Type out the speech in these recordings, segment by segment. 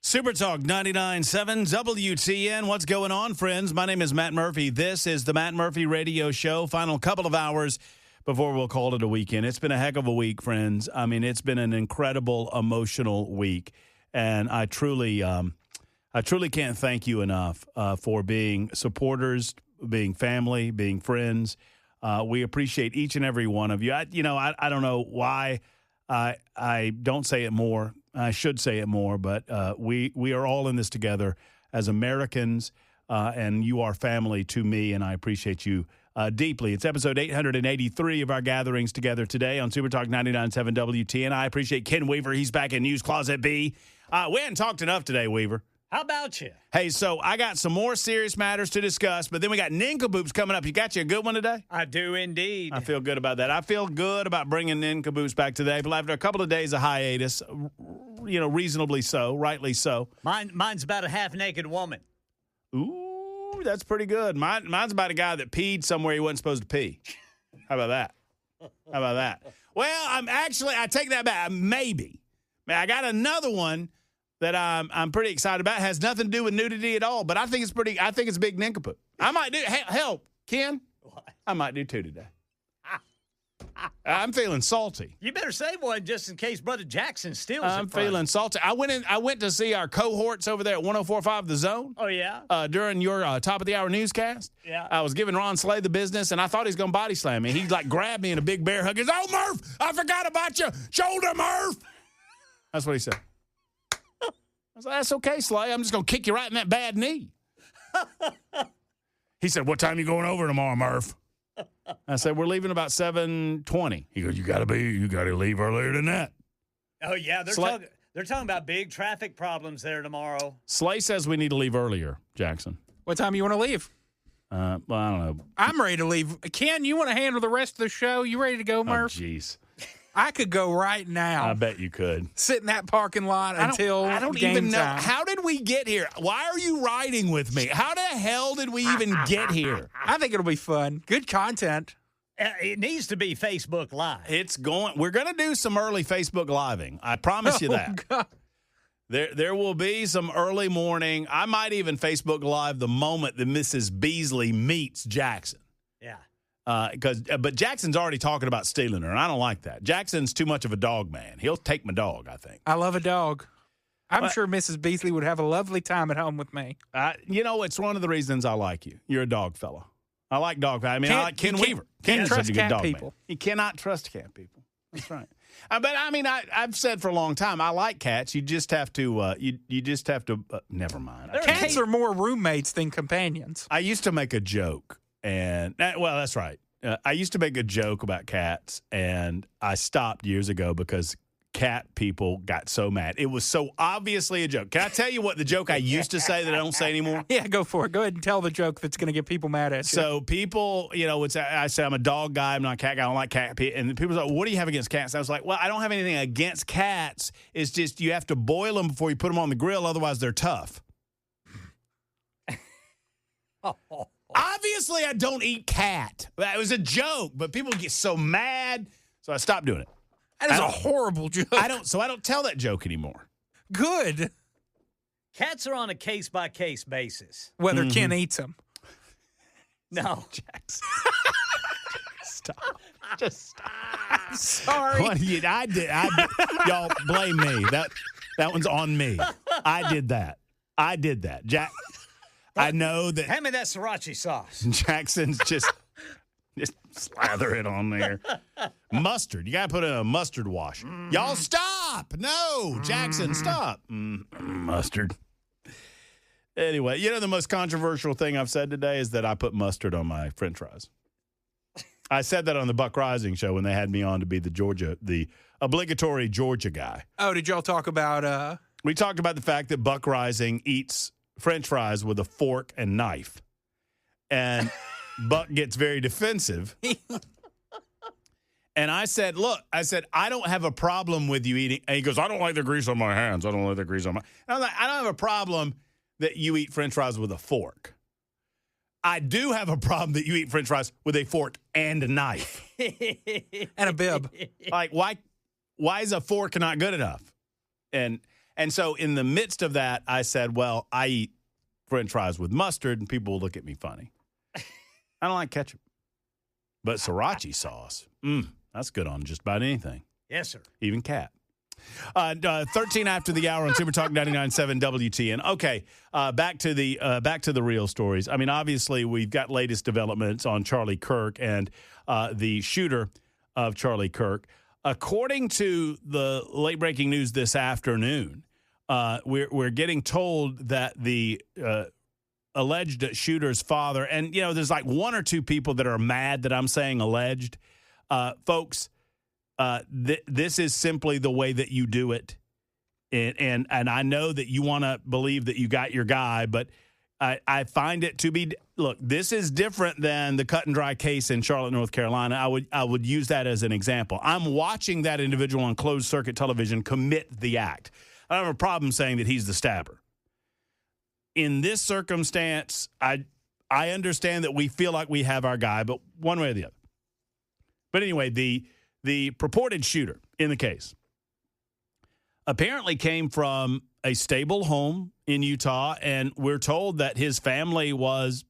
Super Talk 99.7 WTN. What's going on, friends? My name is Matt Murphy. This is the Matt Murphy Radio Show. Final couple of hours before we'll call it a weekend. It's been a heck of a week, friends. I mean, it's been an incredible, emotional week. And I truly can't thank you enough for being supporters, being family, being friends. We appreciate each and every one of you. I don't know why I don't say it more. I should say it more, but we are all in this together as Americans, and you are family to me, and I appreciate you deeply. It's episode 883 of our gatherings together today on Super Talk 99.7 WTN. I appreciate Ken Weaver. He's back in News Closet B. We hadn't talked enough today, Weaver. How about you? Hey, so I got some more serious matters to discuss, but then we got Nincompoops coming up. You got you a good one today? I do indeed. I feel good about that. I feel good about bringing Nincompoops back today, but after a couple of days of hiatus, reasonably so, rightly so. Mine's about a half-naked woman. Ooh, that's pretty good. Mine's about a guy that peed somewhere he wasn't supposed to pee. How about that? How about that? Well, I take that back. Maybe. I got another one that I'm pretty excited about. It has nothing to do with nudity at all, but I think it's a big nincompoop. I might do help, Ken. What? I might do two today. I'm feeling salty. You better save one just in case Brother Jackson steals it. I'm feeling salty. I went to see our cohorts over there at 104.5 The Zone. Oh, yeah? During your top of the hour newscast. Yeah. I was giving Ron Slay the business, and I thought he was going to body slam me. He grabbed me in a big bear hug. He goes, "Oh, Murph, I forgot about your shoulder, Murph." That's what he said. I was like, "That's okay, Slay. I'm just going to kick you right in that bad knee." He said, "What time you going over tomorrow, Murph?" I said, "We're leaving about 7:20. He goes, you got to leave earlier than that." Oh, yeah. They're talking about big traffic problems there tomorrow. Slay says we need to leave earlier, Jackson. What time you want to leave? Well, I don't know. I'm ready to leave. Ken, you want to handle the rest of the show? You ready to go, Murph? Oh, jeez. I could go right now. I bet you could. Sit in that parking lot until I don't game even know. time. How did we get here? Why are you riding with me? How the hell did we even get here? I think it'll be fun. Good content. It needs to be Facebook Live. We're going to do some early Facebook living. I promise you that. God. There will be some early morning. I might even Facebook Live the moment that Mrs. Beasley meets Jackson. Yeah. But Jackson's already talking about stealing her, and I don't like that. Jackson's too much of a dog man. He'll take my dog, I think. I love a dog. I'm sure Mrs. Beasley would have a lovely time at home with me. It's one of the reasons I like you. You're a dog fella. I like dog. I like Ken Weaver. Can't Ken's trust such a good cat dog people. man. You cannot trust cat people. That's right. But I've said for a long time I like cats. You just have to. You just have to. Never mind. Cats are more roommates than companions. I used to make a joke, and that's right. I used to make a joke about cats, and I stopped years ago because cat people got so mad. It was so obviously a joke. Can I tell you what the joke I used to say that I don't say anymore? Yeah, go for it. Go ahead and tell the joke that's going to get people mad at you. So people, I say I'm a dog guy, I'm not a cat guy, I don't like cat people. And people are like, "What do you have against cats?" And I was like, "Well, I don't have anything against cats. It's just you have to boil them before you put them on the grill, otherwise they're tough." Obviously, I don't eat cat. It was a joke, but people get so mad, so I stopped doing it. That is a horrible joke. I don't tell that joke anymore. Good. Cats are on a case-by-case basis. Whether Ken eats them. No. Jackson. Stop. Just stop. I'm sorry. I did. Y'all blame me. That one's on me. I did that. Jack. I know that. Hand me that sriracha sauce. Jackson's just slather it on there. Mustard. You got to put in a mustard wash. Y'all stop. No. Jackson, stop. Mustard. Anyway, the most controversial thing I've said today is that I put mustard on my French fries. I said that on the Buck Rising show when they had me on to be the obligatory Georgia guy. Oh, did y'all talk about... We talked about the fact that Buck Rising eats French fries with a fork and knife. And Buck gets very defensive. And I said, "Look, I don't have a problem with you eating." And he goes, "I don't like the grease on my hands. I don't like the grease on my..." And I was like, "I don't have a problem that you eat French fries with a fork. I do have a problem that you eat French fries with a fork and a knife." And a bib. Like, why is a fork not good enough? And And so in the midst of that, I said, well, I eat French fries with mustard, and people will look at me funny. I don't like ketchup. But sriracha sauce, that's good on just about anything. Yes, sir. Even cat. 13 after the hour on Super Talk 99.7 WTN. Okay, back to the real stories. I mean, obviously, we've got latest developments on Charlie Kirk and the shooter of Charlie Kirk. According to the late-breaking news this afternoon, we're getting told that the alleged shooter's father, and, you know, there's like one or two people that are mad that I'm saying alleged. Folks, this is simply the way that you do it. And I know that you want to believe that you got your guy, but I find it to be, look, this is different than the cut and dry case in Charlotte, North Carolina. I would use that as an example. I'm watching that individual on closed circuit television commit the act. I don't have a problem saying that he's the stabber. In this circumstance, I understand that we feel like we have our guy, but one way or the other. But anyway, the purported shooter in the case apparently came from a stable home in Utah, and we're told that his family was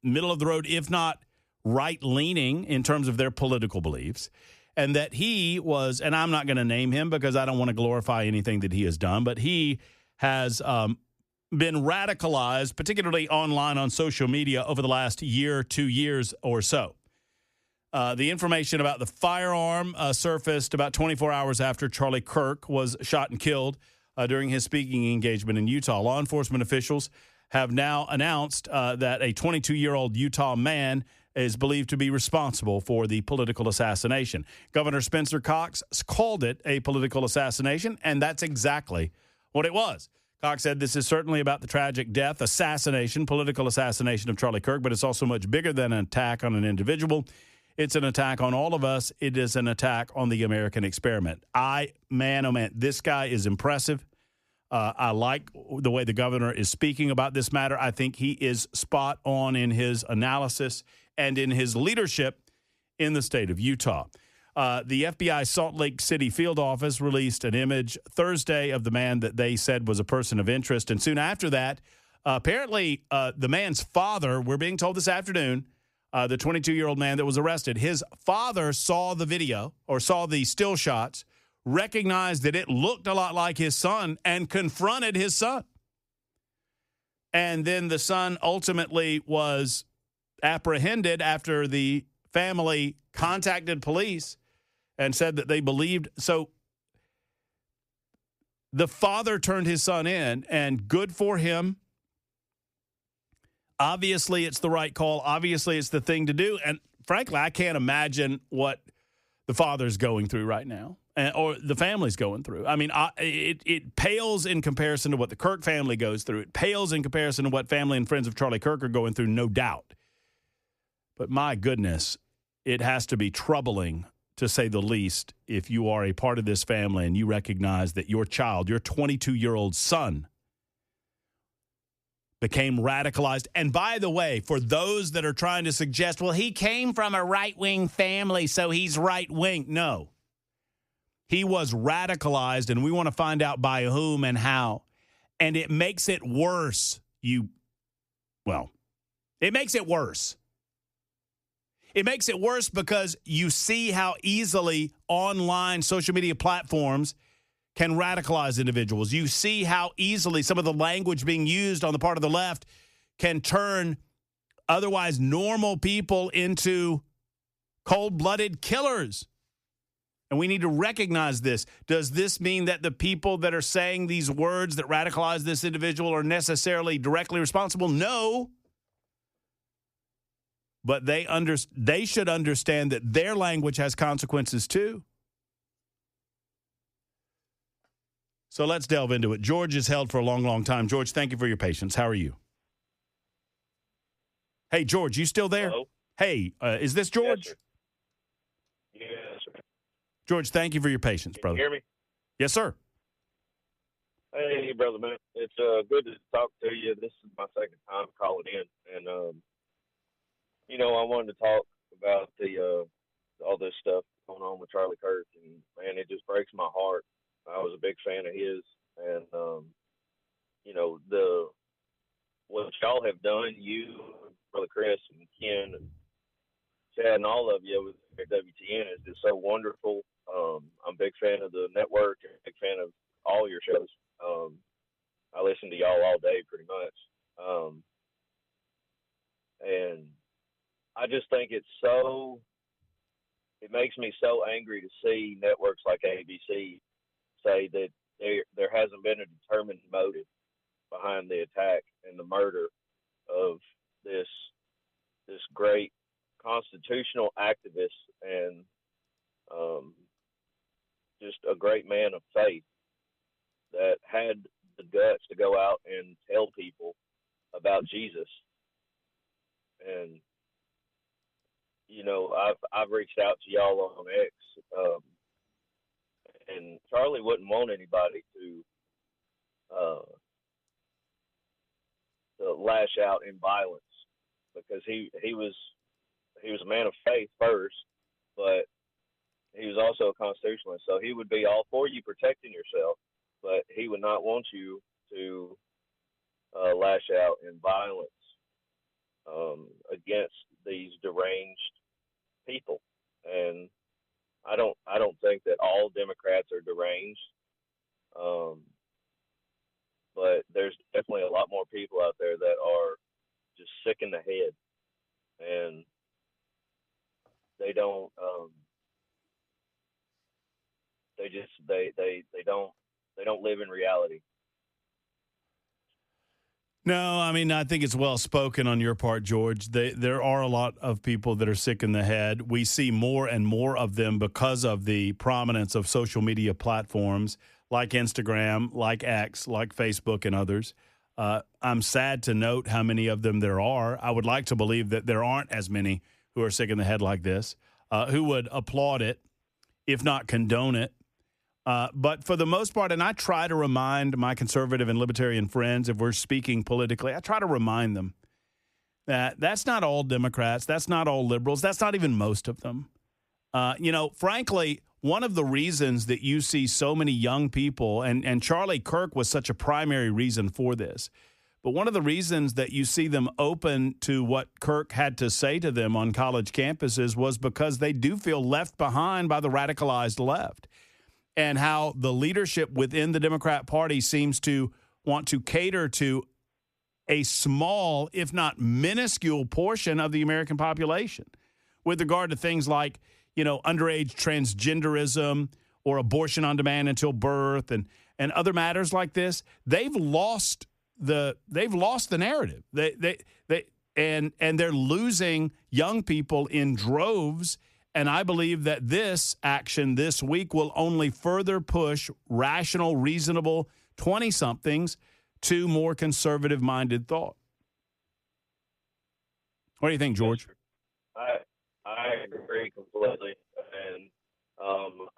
middle of the road, if not right-leaning in terms of their political beliefs, and that he was, and I'm not going to name him because I don't want to glorify anything that he has done, but he has been radicalized, particularly online on social media over the last year, 2 years or so. The information about the firearm surfaced about 24 hours after Charlie Kirk was shot and killed during his speaking engagement in Utah. Law enforcement officials have now announced that a 22-year-old Utah man is believed to be responsible for the political assassination. Governor Spencer Cox called it a political assassination, and that's exactly what it was. Cox said this is certainly about the tragic death, assassination, political assassination of Charlie Kirk, but it's also much bigger than an attack on an individual. It's an attack on all of us. It is an attack on the American experiment. Man, oh man, this guy is impressive. I like the way the governor is speaking about this matter. I think he is spot on in his analysis and in his leadership in the state of Utah. The FBI Salt Lake City field office released an image Thursday of the man that they said was a person of interest. And soon after that, apparently the man's father, we're being told this afternoon, the 22-year-old man that was arrested, his father saw the video or saw the still shots, recognized that it looked a lot like his son, and confronted his son. And then the son ultimately was apprehended after the family contacted police and said that they believed. So the father turned his son in, and good for him. Obviously, it's the right call. Obviously, it's the thing to do. And frankly, I can't imagine what the father's going through right now, or the family's going through. I mean, it pales in comparison to what the Kirk family goes through. It pales in comparison to what family and friends of Charlie Kirk are going through, no doubt. But my goodness, it has to be troubling, to say the least, if you are a part of this family and you recognize that your child, your 22-year-old son, became radicalized. And by the way, for those that are trying to suggest, well, he came from a right-wing family, so he's right-wing. No. He was radicalized, and we want to find out by whom and how. And it makes it worse. It makes it worse. It makes it worse because you see how easily online social media platforms can radicalize individuals. You see how easily some of the language being used on the part of the left can turn otherwise normal people into cold-blooded killers. And we need to recognize this. Does this mean that the people that are saying these words that radicalize this individual are necessarily directly responsible? No. But they should understand that their language has consequences too. So let's delve into it. George is held for a long, long time. George, thank you for your patience. How are you? Hey, George, you still there? Hello? Hey, is this George? Yes, sir. Yes, sir. George, thank you for your patience, Can brother. you hear me? Yes, sir. Hey, brother, man. It's good to talk to you. This is my second time calling in. And, I wanted to talk about all this stuff going on with Charlie Kirk. And, man, it just breaks my heart. I was a big fan of his. And the what y'all have done, you, Brother Chris and Ken and Chad and all of you with WTN is just so wonderful. I'm a big fan of the network, and a big fan of all your shows. I listen to y'all all day pretty much. And I just think it makes me so angry to see networks like ABC say that there hasn't been a determined motive behind the attack and the murder of this great constitutional activist and just a great man of faith that had the guts to go out and tell people about Jesus. And I've reached out to y'all on X, and Charlie wouldn't want anybody to lash out in violence because he was a man of faith first, but he was also a constitutionalist. So he would be all for you protecting yourself, but he would not want you to lash out in violence against these deranged people. And I don't think that all Democrats are deranged, but there's definitely a lot more people out there that are just sick in the head, and they don't they don't live in reality. No, I mean, I think it's well spoken on your part, George. There are a lot of people that are sick in the head. We see more and more of them because of the prominence of social media platforms like Instagram, like X, like Facebook, and others. I'm sad to note how many of them there are. I would like to believe that there aren't as many who are sick in the head like this, who would applaud it, if not condone it. But for the most part, and I try to remind my conservative and libertarian friends, if we're speaking politically, I try to remind them that that's not all Democrats, that's not all liberals, that's not even most of them. Frankly, one of the reasons that you see so many young people, and Charlie Kirk was such a primary reason for this, but one of the reasons that you see them open to what Kirk had to say to them on college campuses was because they do feel left behind by the radicalized left. And how the leadership within the Democrat Party seems to want to cater to a small, if not minuscule, portion of the American population with regard to things like, underage transgenderism or abortion on demand until birth and other matters like this. They've lost the narrative. And they're losing young people in droves. And I believe that this action this week will only further push rational, reasonable 20-somethings to more conservative-minded thought. What do you think, George? I agree completely. And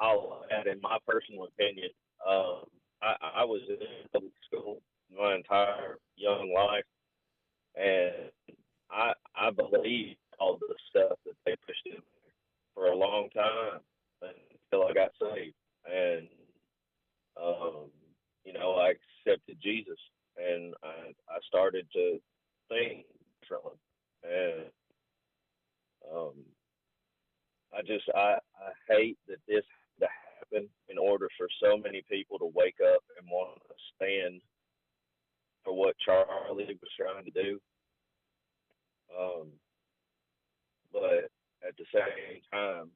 I'll add, in my personal opinion, I was in public school my entire young life, and I believe all the stuff that they pushed in for a long time until I got saved. And, I accepted Jesus, and I started to think differently. And I hate that this had to happen in order for so many people to wake up and want to stand for what Charlie was trying to do. But at the same time,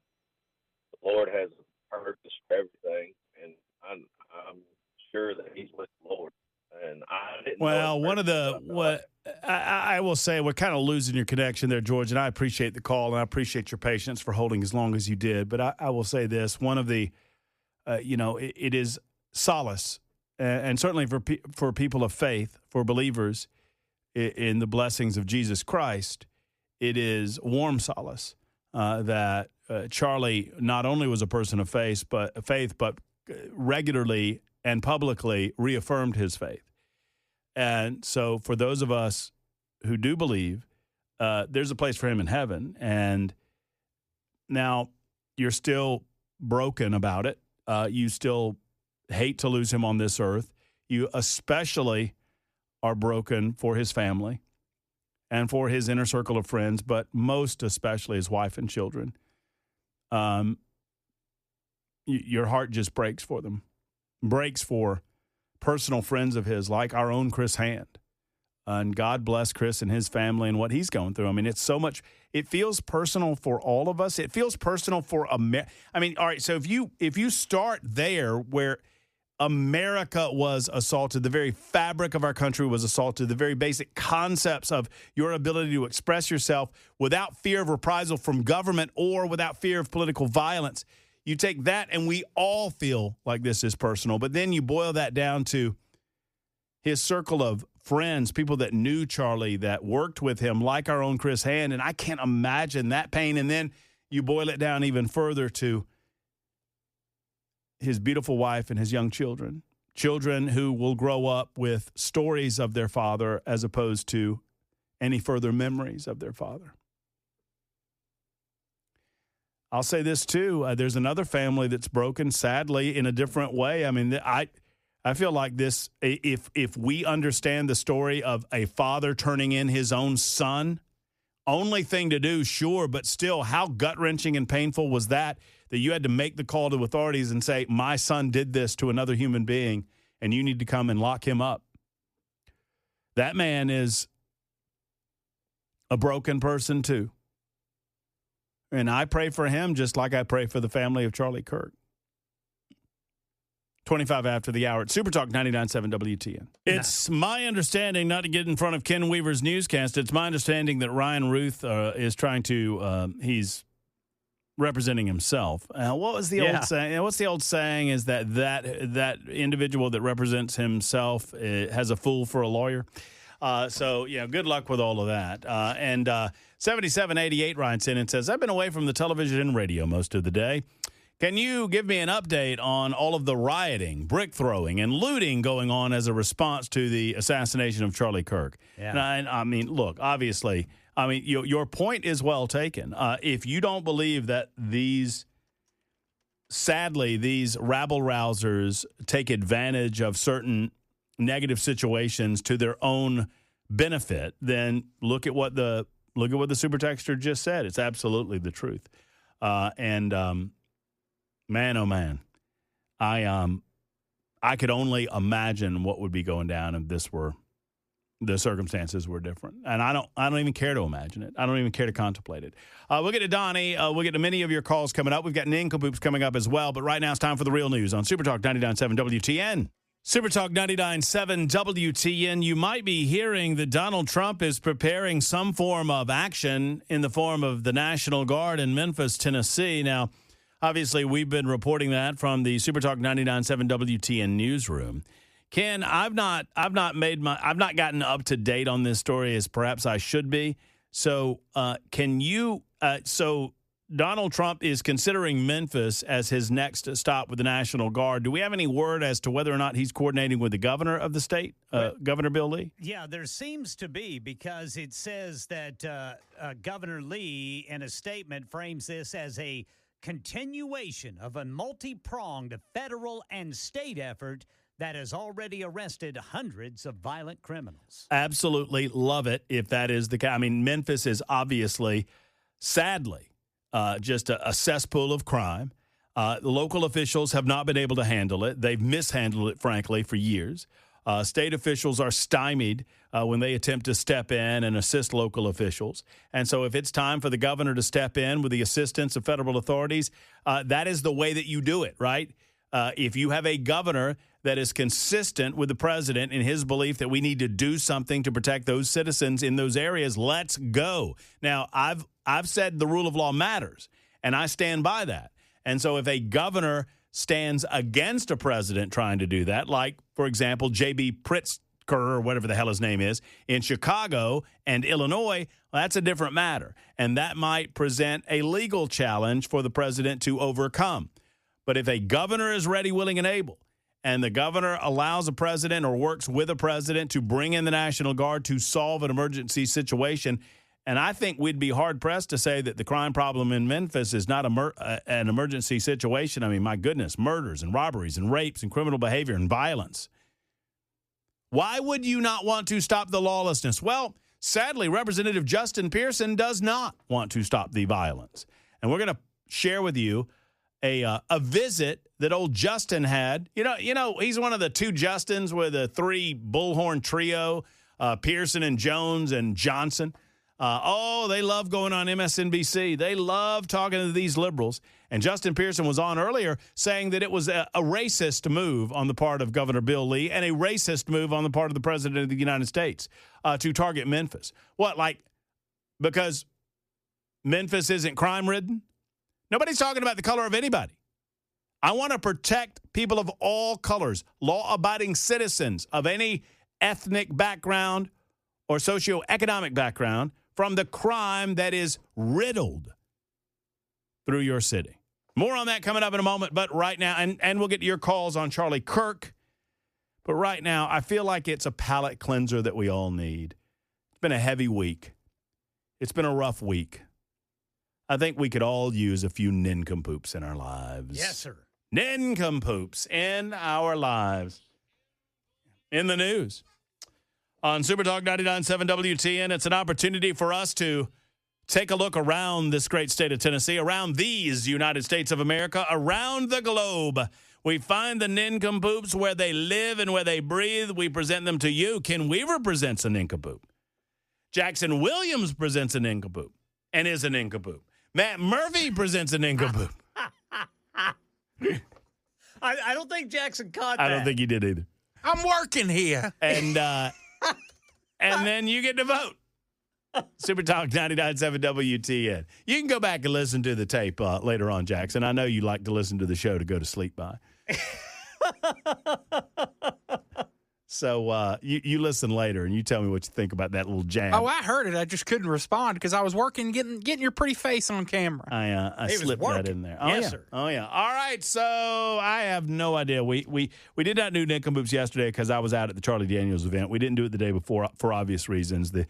the Lord has a purpose for everything, and I'm sure that He's with the Lord. And I didn't. Well, I will say, we're kind of losing your connection there, George, and I appreciate the call, and I appreciate your patience for holding as long as you did. But I will say this: one of the, it is solace, and certainly for people of faith, for believers in the blessings of Jesus Christ, it is warm solace that Charlie not only was a person of faith, but regularly and publicly reaffirmed his faith. And so for those of us who do believe, there's a place for him in heaven. And now you're still broken about it. You still hate to lose him on this earth. You especially are broken for his family and for his inner circle of friends, but most especially his wife and children. Your heart just breaks for them, breaks for personal friends of his, like our own Chris Hand. And God bless Chris and his family and what he's going through. I mean, it's so much. It feels personal for all of us. It feels personal for America. I mean, all right. So if you start there where America was assaulted, the very fabric of our country was assaulted, the very basic concepts of your ability to express yourself without fear of reprisal from government or without fear of political violence. You take that, and we all feel like this is personal. But then you boil that down to his circle of friends, people that knew Charlie, that worked with him, like our own Chris Hand, and I can't imagine that pain. And then you boil it down even further to his beautiful wife and his young children, children who will grow up with stories of their father as opposed to any further memories of their father. I'll say this, too. There's another family that's broken, sadly, in a different way. I mean, I feel like this, if we understand the story of a father turning in his own son, only thing to do, sure, but still, how gut-wrenching and painful was that you had to make the call to authorities and say, my son did this to another human being, and you need to come and lock him up. That man is a broken person, too. And I pray for him just like I pray for the family of Charlie Kirk. 25 after the hour at Super Talk 99.7 WTN. It's my understanding, not to get in front of Ken Weaver's newscast, it's my understanding that Ryan Ruth is trying to, he's representing himself. What was the old saying? What's the old saying is that individual that represents himself has a fool for a lawyer. So, good luck with all of that. And 7788 writes in and says, I've been away from the television and radio most of the day. Can you give me an update on all of the rioting, brick throwing, and looting going on as a response to the assassination of Charlie Kirk? Yeah. And I mean, look, obviously, your point is well taken. If you don't believe that these rabble-rousers take advantage of certain negative situations to their own benefit, then look at what the super texter just said. It's absolutely the truth. Man, oh man, I could only imagine what would be going down if the circumstances were different. And I don't even care to imagine it. I don't even care to contemplate it. We'll get to Donnie. We'll get to many of your calls coming up. We've got Nincompoops coming up as well. But right now it's time for the real news on Super Talk 99.7 WTN. Super Talk 99.7 WTN. You might be hearing that Donald Trump is preparing some form of action in the form of the National Guard in Memphis, Tennessee. Now, obviously, we've been reporting that from the Super Talk 99.7 WTN newsroom. Ken, I've not gotten up to date on this story as perhaps I should be. So, so Donald Trump is considering Memphis as his next stop with the National Guard. Do we have any word as to whether or not he's coordinating with the governor of the state, Governor Bill Lee? Yeah, there seems to be, because it says that Governor Lee, in a statement, frames this as a continuation of a multi-pronged federal and state effort that has already arrested hundreds of violent criminals. Absolutely love it if that is the case. I mean, Memphis is obviously, sadly, just a cesspool of crime. The local officials have not been able to handle it. They've mishandled it, frankly, for years. State officials are stymied when they attempt to step in and assist local officials. And so if it's time for the governor to step in with the assistance of federal authorities, that is the way that you do it, right? If you have a governor that is consistent with the president in his belief that we need to do something to protect those citizens in those areas, let's go. Now, I've said the rule of law matters, and I stand by that. And so if a governor stands against a president trying to do that, like, for example, J.B. Pritzker, or whatever the hell his name is, in Chicago and Illinois, well, that's a different matter. And that might present a legal challenge for the president to overcome. But if a governor is ready, willing, and able, and the governor allows a president or works with a president to bring in the National Guard to solve an emergency situation, and I think we'd be hard-pressed to say that the crime problem in Memphis is not an emergency situation. I mean, my goodness, murders and robberies and rapes and criminal behavior and violence. Why would you not want to stop the lawlessness? Well, sadly, Representative Justin Pearson does not want to stop the violence. And we're going to share with you a visit that old Justin had. You know, he's one of the two Justins with a three bullhorn trio, Pearson and Jones and Johnson. They love going on MSNBC. They love talking to these liberals. And Justin Pearson was on earlier saying that it was a racist move on the part of Governor Bill Lee and a racist move on the part of the President of the United States to target Memphis. What, like, because Memphis isn't crime-ridden? Nobody's talking about the color of anybody. I want to protect people of all colors, law-abiding citizens of any ethnic background or socioeconomic background from the crime that is riddled through your city. More on that coming up in a moment, but right now, and we'll get to your calls on Charlie Kirk, but right now, I feel like it's a palate cleanser that we all need. It's been a heavy week. It's been a rough week. I think we could all use a few nincompoops in our lives. Yes, sir. Nincompoops in our lives. In the news. On Super Talk 99.7 WTN, it's an opportunity for us to take a look around this great state of Tennessee, around these United States of America, around the globe. We find the nincompoops where they live and where they breathe. We present them to you. Ken Weaver presents a nincompoop. Jackson Williams presents a nincompoop and is a nincompoop. Matt Murphy presents a nincompoop. I don't think Jackson caught that. I don't think he did either. I'm working here. And then you get to vote. Super Talk 99.7 WTN. You can go back and listen to the tape later on, Jackson. I know you like to listen to the show to go to sleep by. So you listen later and you tell me what you think about that little jam. Oh, I heard it. I just couldn't respond because I was working getting your pretty face on camera. I slipped that in there. Oh, yes, yeah. sir. Oh, yeah. All right. So I have no idea. We did not do Nincompoops yesterday because I was out at the Charlie Daniels event. We didn't do it the day before for obvious reasons, the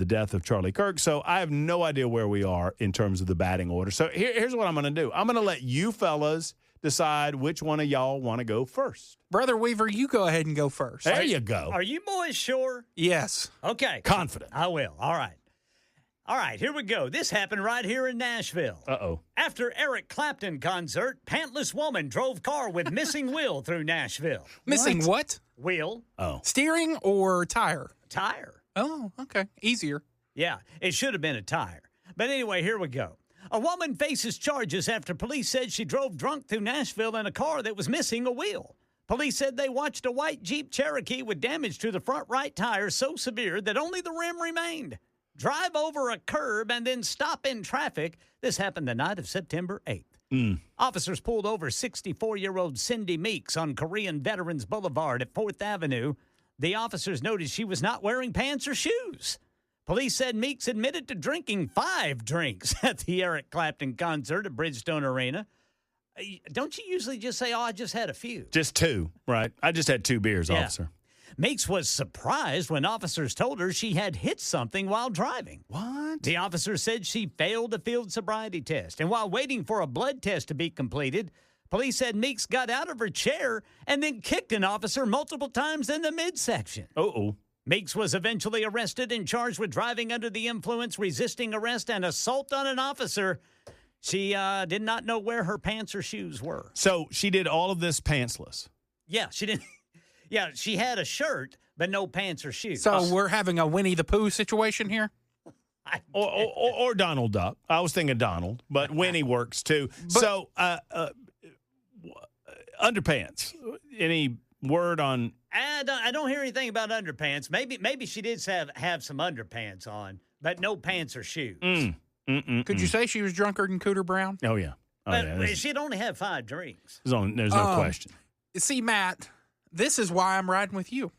death of Charlie Kirk. So I have no idea where we are in terms of the batting order. So here's what I'm going to do. I'm going to let you fellas decide which one of y'all want to go first. Brother Weaver, you go ahead and go first. There you go. Are you boys sure? Yes. Okay. Confident. I will. All right. All right, here we go. This happened right here in Nashville. Uh-oh. After Eric Clapton concert, pantless woman drove car with missing wheel through Nashville. Missing what? Wheel. Oh. Steering or tire? Tire. Oh, okay. Easier. Yeah, it should have been a tire. But anyway, here we go. A woman faces charges after police said she drove drunk through Nashville in a car that was missing a wheel. Police said they watched a white Jeep Cherokee with damage to the front right tire so severe that only the rim remained. Drive over a curb and then stop in traffic. This happened the night of September 8th. Officers pulled over 64-year-old Cindy Meeks on Korean Veterans Boulevard at 4th Avenue. The officers noticed she was not wearing pants or shoes. Police said Meeks admitted to drinking 5 drinks at the Eric Clapton concert at Bridgestone Arena. Don't you usually just say, I just had a few? Just 2, right? I just had 2 beers, Yeah. officer. Meeks was surprised when officers told her she had hit something while driving. What? The officer said she failed a field sobriety test. And while waiting for a blood test to be completed, police said Meeks got out of her chair and then kicked an officer multiple times in the midsection. Uh-oh. Meeks was eventually arrested and charged with driving under the influence, resisting arrest, and assault on an officer. She did not know where her pants or shoes were. So she did all of this pantsless. Yeah, she didn't. Yeah, she had a shirt, but no pants or shoes. So we're having a Winnie the Pooh situation here? Or Donald Duck. I was thinking Donald, but Winnie works too. So underpants. Any word on? I don't hear anything about underpants. Maybe she did have some underpants on, but no pants or shoes. Could you say she was drunker than Cooter Brown? Oh, yeah. Oh, But yeah. she'd only had 5 drinks. There's no question. See, Matt, this is why I'm riding with you.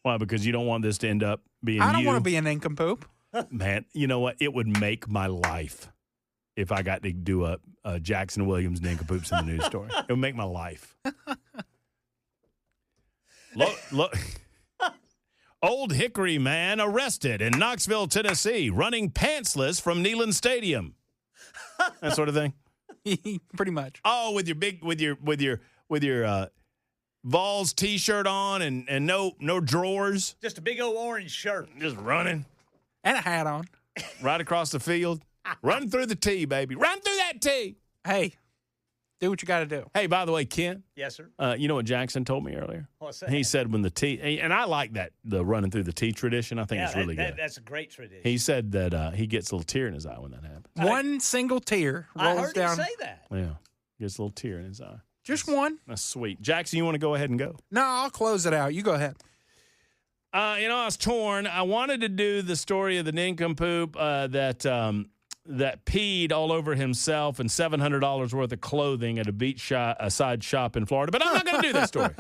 Why? Because you don't want this to end up being I don't you. want to be a nincompoop. Man, you know what? It would make my life if I got to do a Jackson Williams nincompoops in the news story. It would make my life. Look. Old Hickory man arrested in Knoxville, Tennessee, running pantsless from Neyland Stadium. That sort of thing. Pretty much. Oh, with your Vols T-shirt on and no drawers. Just a big old orange shirt. Just running And a hat on. right across the field. Run through the tee, baby. Run through that tee. Hey, do what you got to do. Hey, by the way, Ken. Yes, sir. You know what Jackson told me earlier? What's that? He said when the tee, and I like the running through the tee tradition. I think it's really good. That's a great tradition. He said that he gets a little tear in his eye when that happens. One single tear I rolls heard down. him say that. Yeah, gets a little tear in his eye. Just one. That's sweet. Jackson, you want to go ahead and go? No, I'll close it out. You go ahead. I was torn. I wanted to do the story of the nincompoop that peed all over himself and $700 worth of clothing at a beachside shop in Florida. But I'm not going to do that story.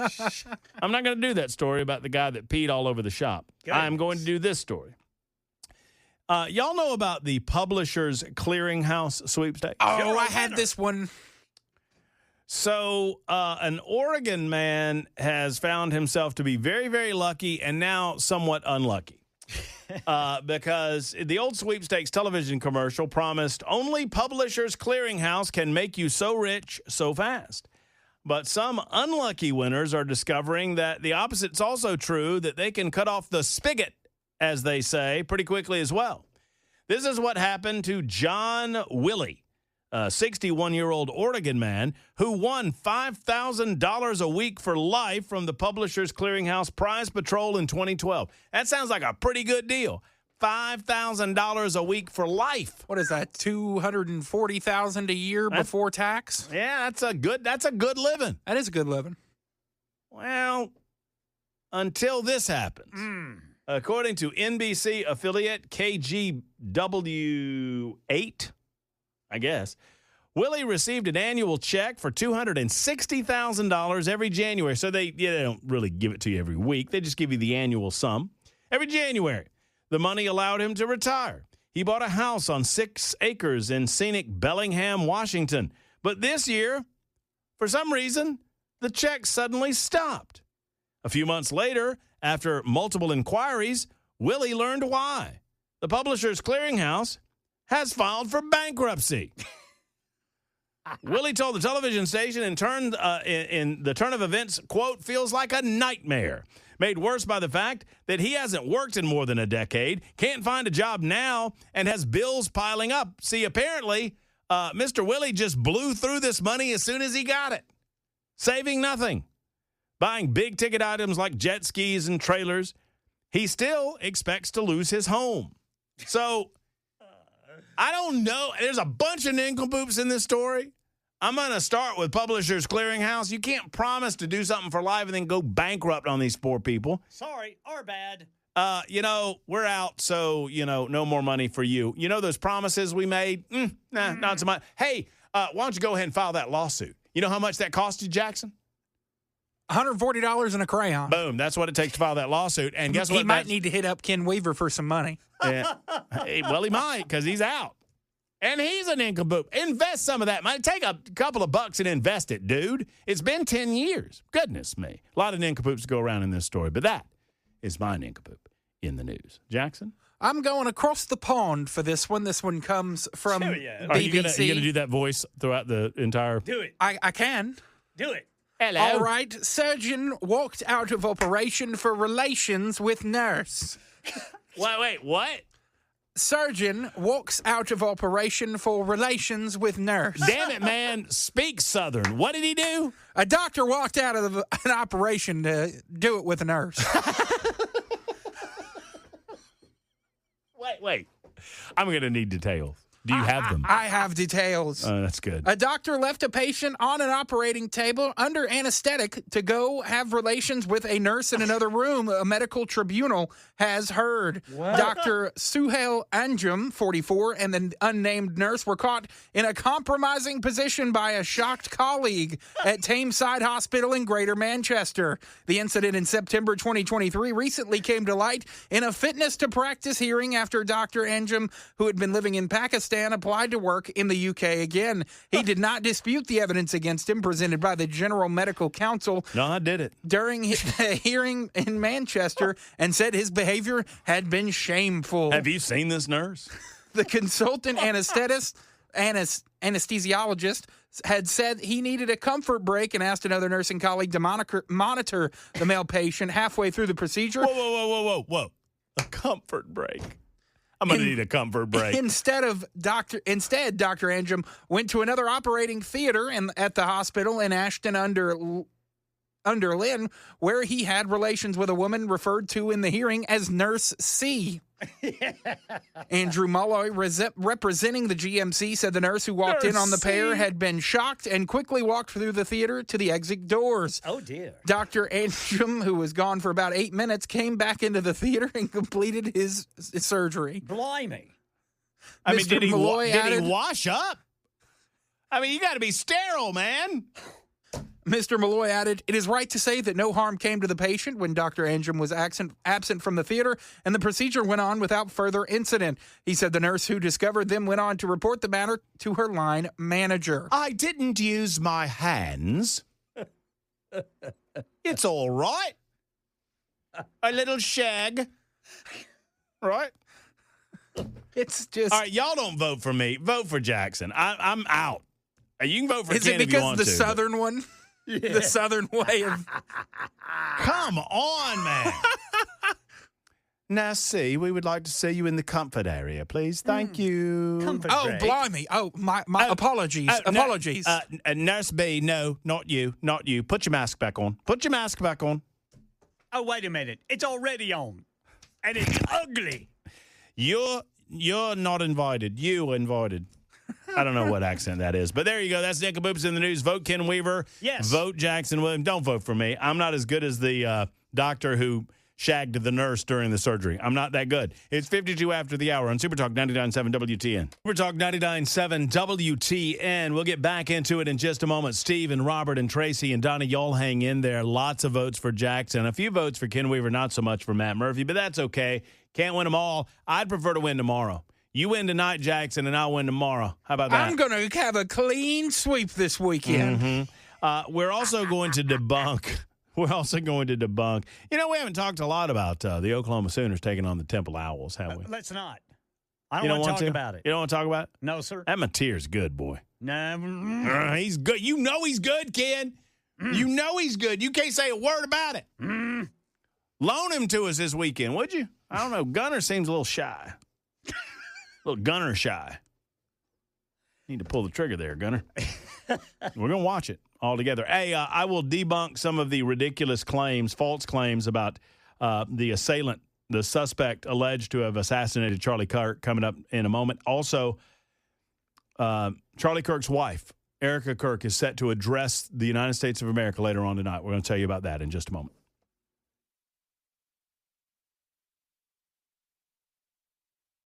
I'm not going to do that story about the guy that peed all over the shop. I'm going to do this story. Y'all know about the Publishers Clearinghouse sweepstakes? Oh, I had this one. So an Oregon man has found himself to be very, very lucky and now somewhat unlucky. Because the old sweepstakes television commercial promised only Publishers Clearinghouse can make you so rich so fast. But some unlucky winners are discovering that the opposite's also true, that they can cut off the spigot, as they say, pretty quickly as well. This is what happened to John Willie, a 61-year-old Oregon man who won $5,000 a week for life from the Publishers Clearinghouse Prize Patrol in 2012. That sounds like a pretty good deal. $5,000 a week for life. What is that? $240,000 a year before tax? Yeah, that's a good living. That is a good living. Well, until this happens. According to NBC affiliate KGW8, I guess, Willie received an annual check for $260,000 every January. So they don't really give it to you every week. They just give you the annual sum every January. The money allowed him to retire. He bought a house on 6 acres in scenic Bellingham, Washington. But this year, for some reason, the check suddenly stopped. A few months later, after multiple inquiries, Willie learned why. The Publishers Clearinghouse has filed for bankruptcy. Willie told the television station in the turn of events, quote, feels like a nightmare, made worse by the fact that he hasn't worked in more than a decade, can't find a job now, and has bills piling up. See, apparently, Mr. Willie just blew through this money as soon as he got it, saving nothing, buying big-ticket items like jet skis and trailers. He still expects to lose his home. So I don't know. There's a bunch of nincompoops in this story. I'm going to start with Publishers Clearinghouse. You can't promise to do something for life and then go bankrupt on these poor people. Sorry, our bad. We're out, so, no more money for you. You know those promises we made? Not so much. Hey, why don't you go ahead and file that lawsuit? You know how much that cost you, Jackson? $140 and a crayon. Boom. That's what it takes to file that lawsuit. And guess what? He might need to hit up Ken Weaver for some money. Well, he might, because he's out. And he's an nincompoop. Invest some of that money. Take a couple of bucks and invest it, dude. It's been 10 years. Goodness me. A lot of nincompoops go around in this story, but that is my nincompoop in the news. Jackson? I'm going across the pond for this one. This one comes from BBC. Are you going to do that voice throughout the entire? Do it. I can. Do it. Hello. All right. Surgeon walked out of operation for relations with nurse. Wait, what? Surgeon walks out of operation for relations with nurse. Damn it, man. Speak Southern. What did he do? A doctor walked out of an operation to do it with a nurse. Wait. I'm going to need details. Do you have them? I have details. That's good. A doctor left a patient on an operating table under anesthetic to go have relations with a nurse in another room, a medical tribunal has heard. What? Dr. Suhail Anjum, 44, and the unnamed nurse were caught in a compromising position by a shocked colleague at Tameside Hospital in Greater Manchester. The incident in September 2023 recently came to light in a fitness to practice hearing after Dr. Anjum, who had been living in Pakistan, applied to work in the UK again. He did not dispute the evidence against him presented by the General Medical Council. No, I did it. During his hearing in Manchester and said his behavior had been shameful. Have you seen this nurse? The consultant anesthesiologist had said he needed a comfort break and asked another nursing colleague to monitor the male patient halfway through the procedure. Whoa. A comfort break. I'm going to need a comfort break. Instead, Dr. Andrum went to another operating theater at the hospital in Ashton under Lynn, where he had relations with a woman referred to in the hearing as Nurse C. Andrew Mulloy, representing the GMC, said the nurse who walked in on the pair had been shocked and quickly walked through the theater to the exit doors. Oh, dear. Dr. Andrum, who was gone for about 8 minutes, came back into the theater and completed his surgery. Blimey. I mean, did he added, wash up? I mean, you got to be sterile, man. Mr. Malloy added, it is right to say that no harm came to the patient when Dr. Andrum was absent from the theater, and the procedure went on without further incident. He said the nurse who discovered them went on to report the matter to her line manager. I didn't use my hands. It's all right. A little shag. Right? It's just... All right, y'all don't vote for me. Vote for Jackson. I'm out. You can vote for Is Ken it if you want because the to, Southern one? Yeah. The Southern way of... Come on, man. Now, see, we would like to see you in the comfort area, please. Thank you. Comfort break. Blimey. Oh, my apologies. Apologies. Nurse B, no, not you. Not you. Put your mask back on. Put your mask back on. Oh, wait a minute. It's already on. And it's ugly. You're not invited. You invited. I don't know what accent that is. But there you go. That's Nincompoops in the news. Vote Ken Weaver. Yes. Vote Jackson Williams. Don't vote for me. I'm not as good as the doctor who shagged the nurse during the surgery. I'm not that good. It's 52 after the hour on Super Talk 99.7 WTN. Super Talk 99.7 WTN. We'll get back into it in just a moment. Steve and Robert and Tracy and Donnie, y'all hang in there. Lots of votes for Jackson. A few votes for Ken Weaver, not so much for Matt Murphy, but that's okay. Can't win them all. I'd prefer to win tomorrow. You win tonight, Jackson, and I'll win tomorrow. How about that? I'm going to have a clean sweep this weekend. Mm-hmm. We're also going to debunk. You know, we haven't talked a lot about the Oklahoma Sooners taking on the Temple Owls, have we? Let's not. I don't want to talk about it. You don't want to talk about it? No, sir. That Mateer's good, boy. No. He's good. You know he's good, Ken. You know he's good. You can't say a word about it. Loan him to us this weekend, would you? I don't know. Gunner seems a little shy. A little Gunner shy. Need to pull the trigger there, Gunner. We're going to watch it all together. Hey, I will debunk some of the ridiculous claims, false claims about the assailant, the suspect alleged to have assassinated Charlie Kirk coming up in a moment. Also, Charlie Kirk's wife, Erica Kirk, is set to address the United States of America later on tonight. We're going to tell you about that in just a moment.